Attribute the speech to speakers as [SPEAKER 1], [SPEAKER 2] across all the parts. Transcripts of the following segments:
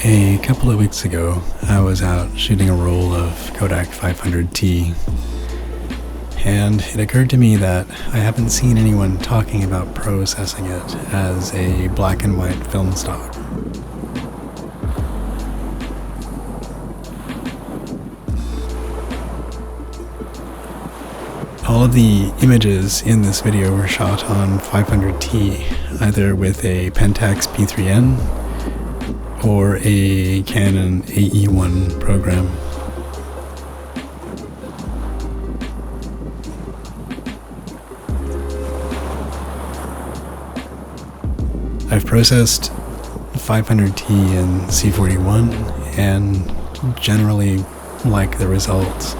[SPEAKER 1] A couple of weeks ago, I was out shooting a roll of Kodak 500T, and it occurred to me that I haven't seen anyone talking about processing it as a black and white film stock. All of the images in this video were shot on 500T, either with a Pentax P3N or a Canon AE1 program. I've processed 500T in C41 and generally like the results,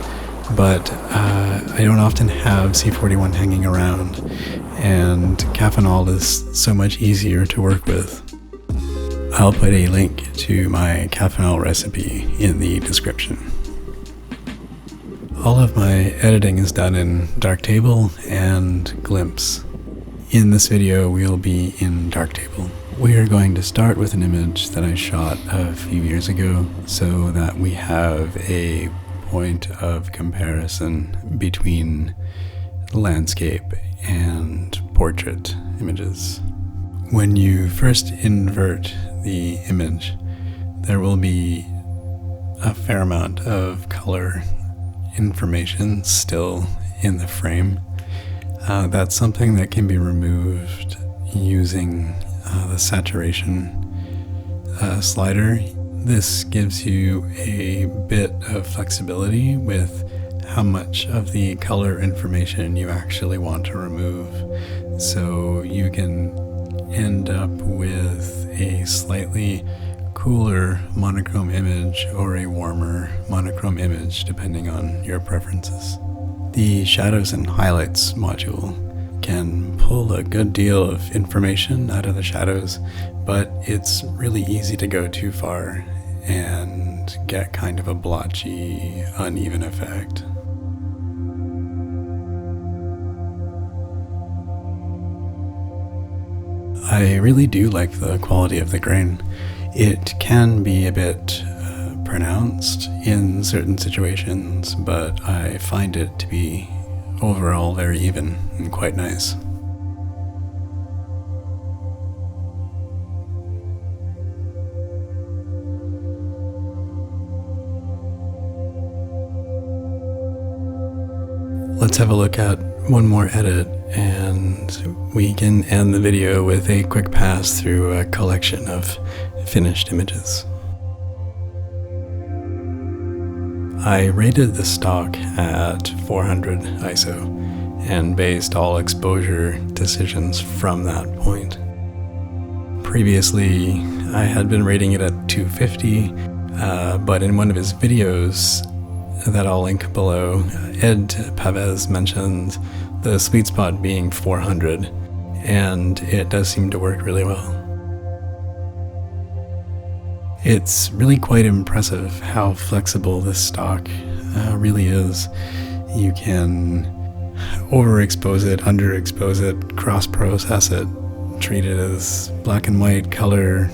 [SPEAKER 1] but I don't often have C41 hanging around, and Caffenol is so much easier to work with. I'll put a link to my Caffenol recipe in the description. All of my editing is done in Darktable and Glimpse. In this video, we'll be in Darktable. We are going to start with an image that I shot a few years ago so that we have a point of comparison between landscape and portrait images. When you first invert the image, there will be a fair amount of color information still in the frame. That's something that can be removed using the saturation slider. This gives you a bit of flexibility with how much of the color information you actually want to remove, so you can end up with a slightly cooler monochrome image or a warmer monochrome image depending on your preferences. The shadows and highlights module can pull a good deal of information out of the shadows, but it's really easy to go too far and get kind of a blotchy, uneven effect. I really do like the quality of the grain. It can be a bit pronounced in certain situations, but I find it to be overall very even and quite nice. Let's have a look at one more edit, and we can end the video with a quick pass through a collection of finished images. I rated the stock at 400 ISO and based all exposure decisions from that point. Previously, I had been rating it at 250, but in one of his videos that I'll link below, Ed Pavez mentioned the sweet spot being 400, and it does seem to work really well. It's really quite impressive how flexible this stock really is. You can overexpose it, underexpose it, cross-process it, treat it as black and white color,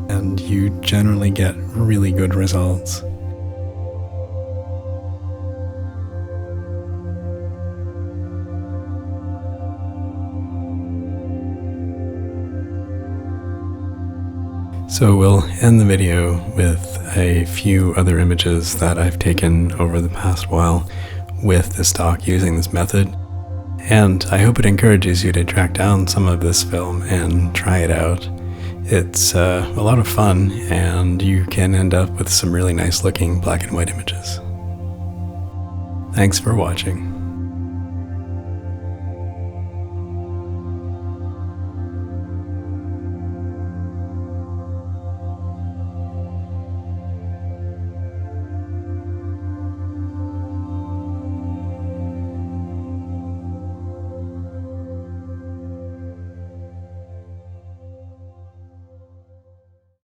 [SPEAKER 1] and you generally get really good results. So we'll end the video with a few other images that I've taken over the past while with the stock using this method. And I hope it encourages you to track down some of this film and try it out. It's a lot of fun, and you can end up with some really nice looking black and white images. Thanks for watching.